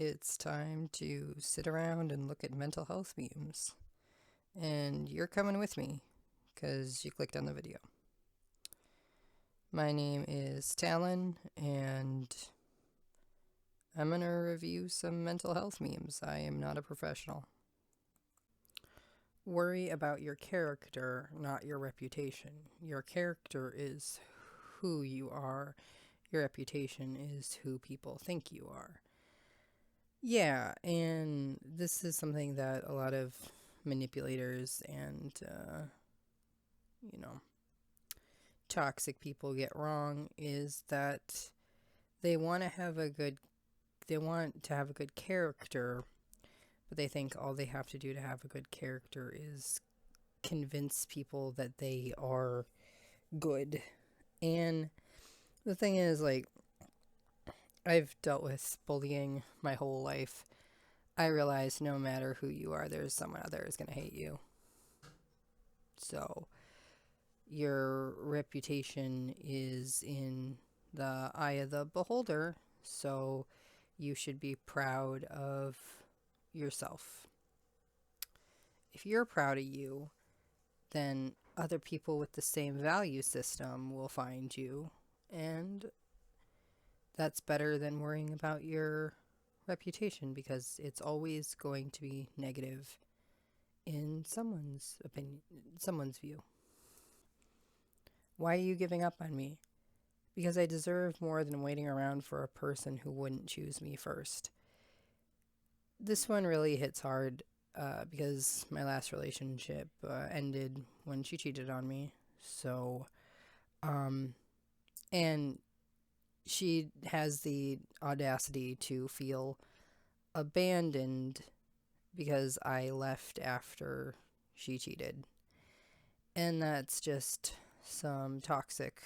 It's time to sit around and look at mental health memes. And you're coming with me because you clicked on the video. My name is Talon, and I'm going to review some mental health memes. I am not a professional. Worry about your character, not your reputation. Your character is who you are, your reputation is who people think you are. Yeah, and this is something that a lot of manipulators and, you know, toxic people get wrong is that they want to have a good they want to have a good character, but they think all they have to do to have a good character is convince people that they are good. And the thing is, like, I've dealt with bullying my whole life. I realize no matter who you are, there's someone out there who's going to hate you. So, your reputation is in the eye of the beholder, so you should be proud of yourself. If you're proud of you, then other people with the same value system will find you, and that's better than worrying about your reputation because it's always going to be negative in someone's opinion, someone's view. Why are you giving up on me? Because I deserve more than waiting around for a person who wouldn't choose me first. This one really hits hard because my last relationship ended when she cheated on me. So, and she has the audacity to feel abandoned because I left after she cheated. And that's just some toxic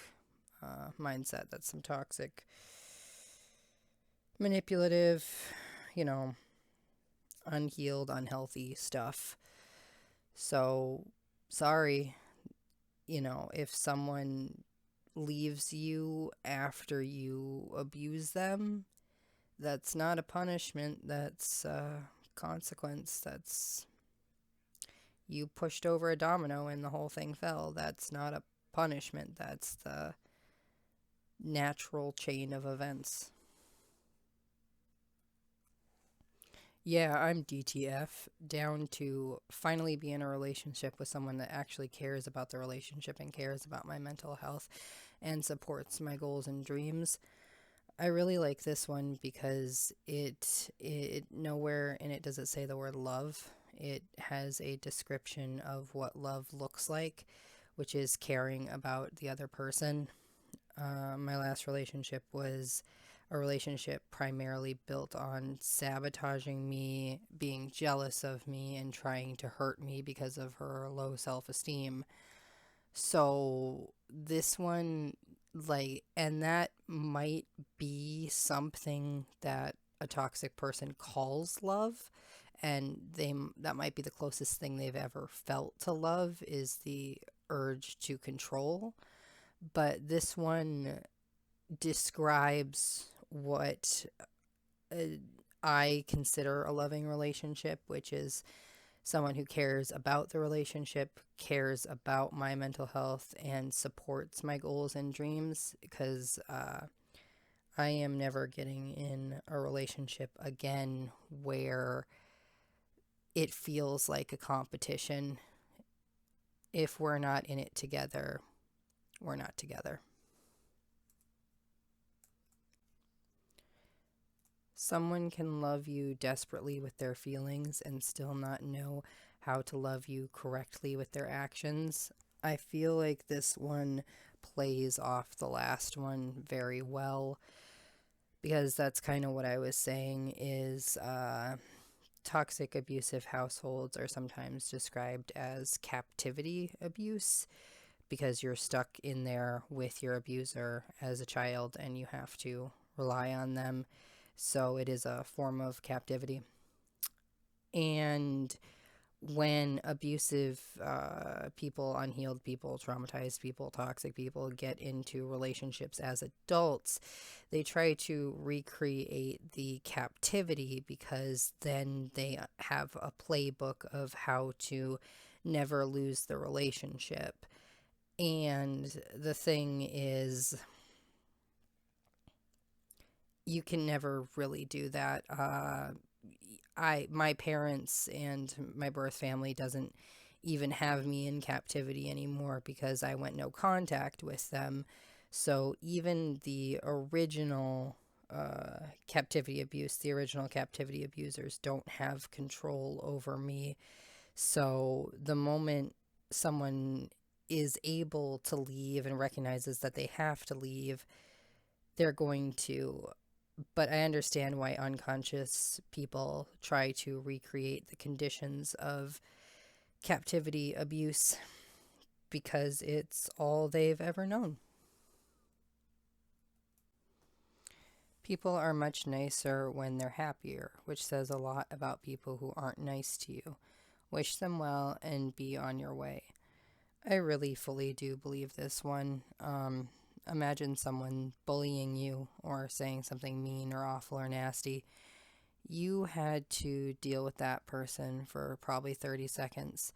mindset. That's some toxic, manipulative, you know, unhealed, unhealthy stuff. So, sorry, if someone leaves you after you abuse them, that's not a punishment, that's a consequence. That's you pushed over a domino and the whole thing fell. That's not a punishment, that's the natural chain of events. Yeah, I'm DTF, down to finally be in a relationship with someone that actually cares about the relationship and cares about my mental health and supports my goals and dreams. I really like this one because it nowhere in it does it say the word love. It has a description of what love looks like, which is caring about the other person. My last relationship was a relationship primarily built on sabotaging me, being jealous of me, and trying to hurt me because of her low self esteem. So, this one, like, and that might be something that a toxic person calls love, and that might be the closest thing they've ever felt to love is the urge to control. But this one describes what uh, I consider a loving relationship, which is someone who cares about the relationship, cares about my mental health, and supports my goals and dreams. Because I am never getting in a relationship again where it feels like a competition. If we're not in it together, we're not together. Someone can love you desperately with their feelings and still not know how to love you correctly with their actions. I feel like this one plays off the last one very well because that's kind of what I was saying is toxic abusive households are sometimes described as captivity abuse because you're stuck in there with your abuser as a child and you have to rely on them. So it is a form of captivity. And when abusive people, unhealed people, traumatized people, toxic people get into relationships as adults, they try to recreate the captivity because then they have a playbook of how to never lose the relationship. And the thing is, you can never really do that. My parents and my birth family doesn't even have me in captivity anymore because I went no contact with them. So even the original captivity abuse, the original captivity abusers don't have control over me. So the moment someone is able to leave and recognizes that they have to leave, they're going to. But I understand why unconscious people try to recreate the conditions of captivity abuse because it's all they've ever known. People are much nicer when they're happier, which says a lot about people who aren't nice to you. Wish them well and be on your way. I really fully do believe this one. Imagine someone bullying you or saying something mean or awful or nasty. You had to deal with that person for probably 30 seconds.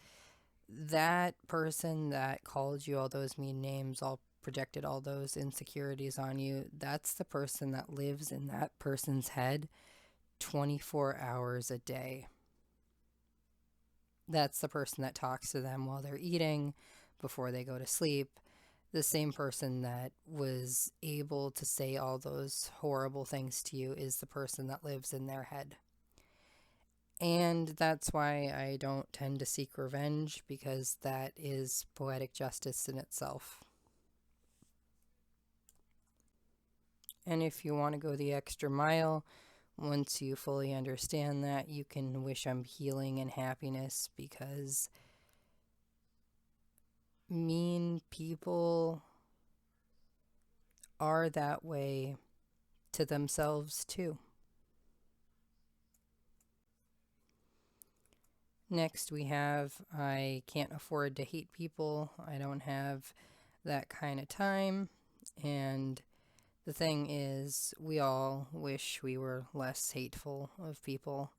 That person that called you all those mean names, all projected all those insecurities on you, that's the person that lives in that person's head 24 hours a day. That's the person that talks to them while they're eating, before they go to sleep. The same person that was able to say all those horrible things to you is the person that lives in their head. And that's why I don't tend to seek revenge, because that is poetic justice in itself. And if you want to go the extra mile, once you fully understand that, you can wish them healing and happiness, because mean people are that way to themselves too. Next, we have I can't afford to hate people. I don't have that kind of time. And the thing is, we all wish we were less hateful of people.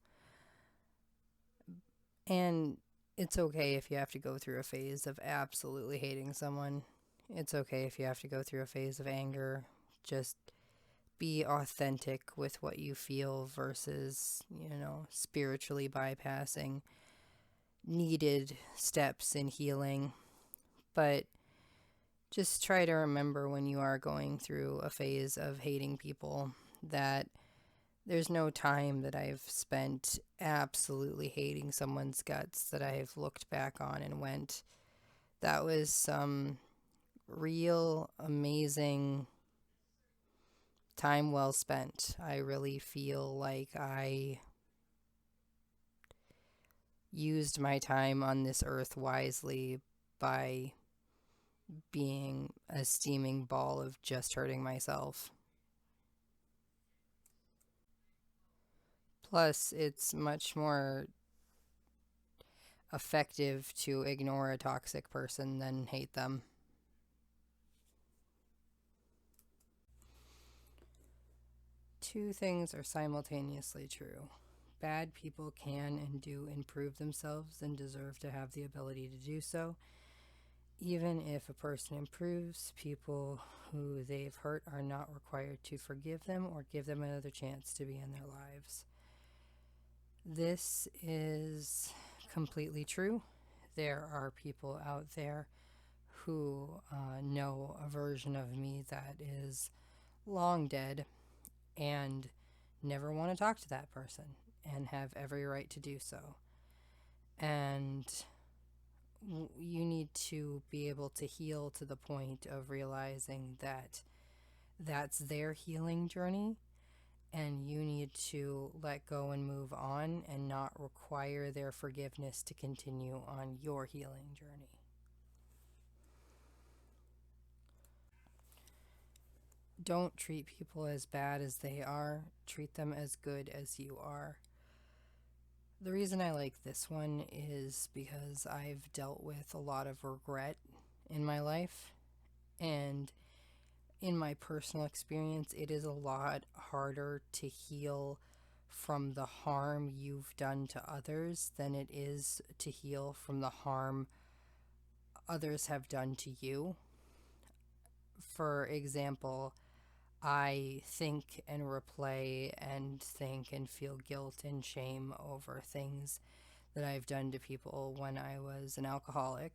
And it's okay if you have to go through a phase of absolutely hating someone. It's okay if you have to go through a phase of anger. Just be authentic with what you feel versus, spiritually bypassing needed steps in healing. But just try to remember, when you are going through a phase of hating people, that there's no time that I've spent absolutely hating someone's guts that I've looked back on and went, that was some real amazing time well spent. I really feel like I used my time on this earth wisely by being a steaming ball of just hurting myself. Plus, it's much more effective to ignore a toxic person than hate them. Two things are simultaneously true. Bad people can and do improve themselves and deserve to have the ability to do so. Even if a person improves, people who they've hurt are not required to forgive them or give them another chance to be in their lives. This is completely true. There are people out there who know a version of me that is long dead and never want to talk to that person, and have every right to do so. And you need to be able to heal to the point of realizing that that's their healing journey, and you need to let go and move on and not require their forgiveness to continue on your healing journey. Don't treat people as bad as they are. Treat them as good as you are. The reason I like this one is because I've dealt with a lot of regret in my life, and in my personal experience, it is a lot harder to heal from the harm you've done to others than it is to heal from the harm others have done to you. For example, I think and replay and think and feel guilt and shame over things that I've done to people when I was an alcoholic.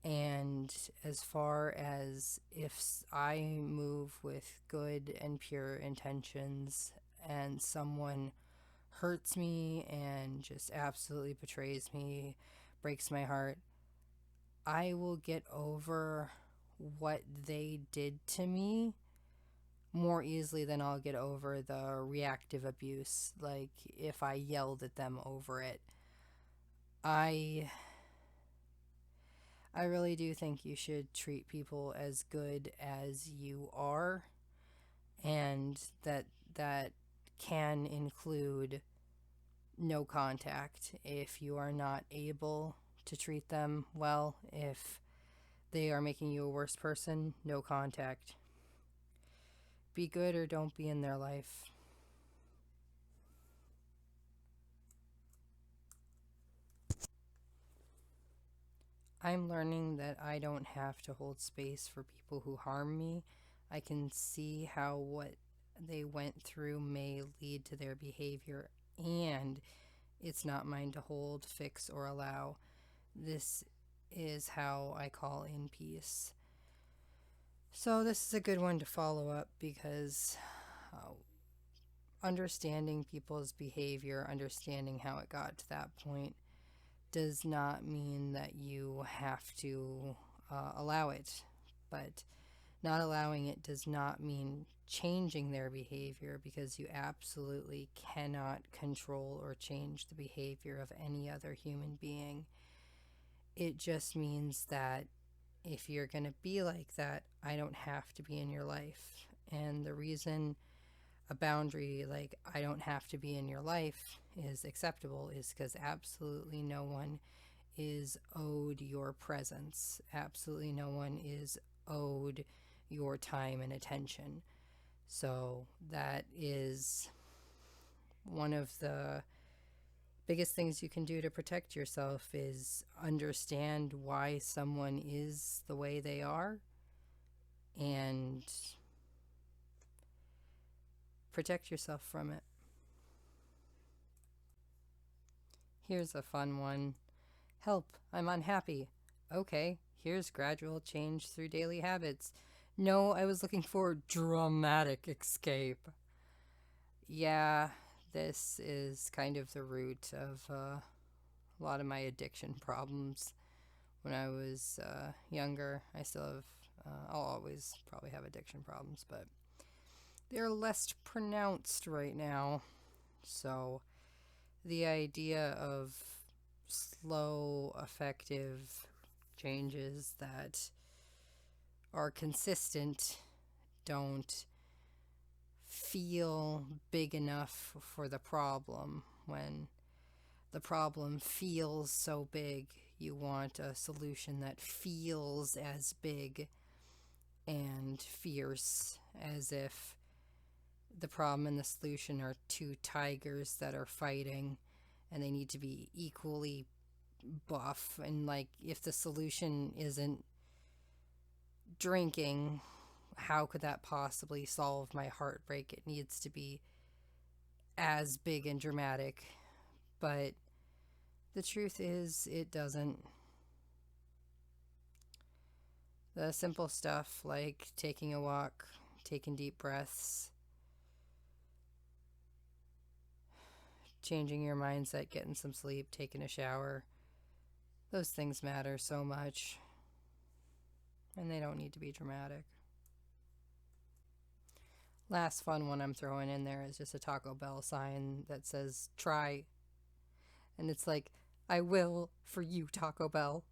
And as far as if I move with good and pure intentions and someone hurts me and just absolutely betrays me, breaks my heart, I will get over what they did to me more easily than I'll get over the reactive abuse. Like if I yelled at them over it. I really do think you should treat people as good as you are, and that can include no contact if you are not able to treat them well. If they are making you a worse person, no contact. Be good or don't be in their life. I'm learning that I don't have to hold space for people who harm me. I can see how what they went through may lead to their behavior, and it's not mine to hold, fix, or allow. This is how I call in peace. So, this is a good one to follow up because understanding people's behavior, understanding how it got to that point, does not mean that you have to allow it. But not allowing it does not mean changing their behavior, because you absolutely cannot control or change the behavior of any other human being. It just means that if you're going to be like that, I don't have to be in your life. And the reason a boundary like I don't have to be in your life is acceptable is because absolutely no one is owed your presence. Absolutely no one is owed your time and attention. So that is one of the biggest things you can do to protect yourself, is understand why someone is the way they are and protect yourself from it. Here's a fun one. Help, I'm unhappy. Okay, here's gradual change through daily habits. No, I was looking for dramatic escape. Yeah, this is kind of the root of a lot of my addiction problems. When I was younger, I still have, I'll always probably have addiction problems, but they're less pronounced right now. So the idea of slow, effective changes that are consistent don't feel big enough for the problem. When the problem feels so big, you want a solution that feels as big and fierce, as if the problem and the solution are two tigers that are fighting and they need to be equally buff. And like, if the solution isn't drinking, how could that possibly solve my heartbreak? It needs to be as big and dramatic. But the truth is, it doesn't. The simple stuff like taking a walk, taking deep breaths, changing your mindset, getting some sleep, taking a shower, those things matter so much. And they don't need to be dramatic. Last fun one I'm throwing in there is just a Taco Bell sign that says try. And it's like, I will for you, Taco Bell.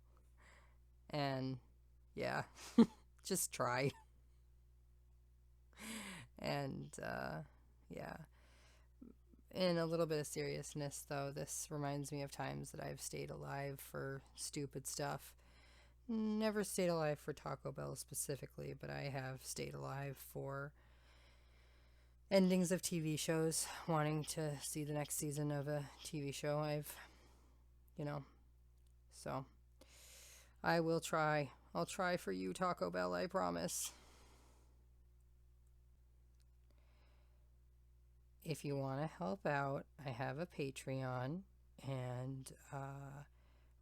And yeah, just try. And yeah, in a little bit of seriousness, though, this reminds me of times that I've stayed alive for stupid stuff. Never stayed alive for Taco Bell specifically, but I have stayed alive for endings of TV shows, wanting to see the next season of a TV show. You know, so I will try. I'll try for you, Taco Bell, I promise. If you want to help out, I have a Patreon, and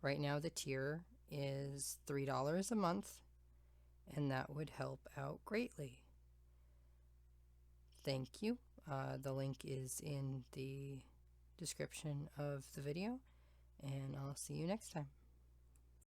right now the tier is $3 a month, and that would help out greatly. Thank you. The link is in the description of the video, and I'll see you next time.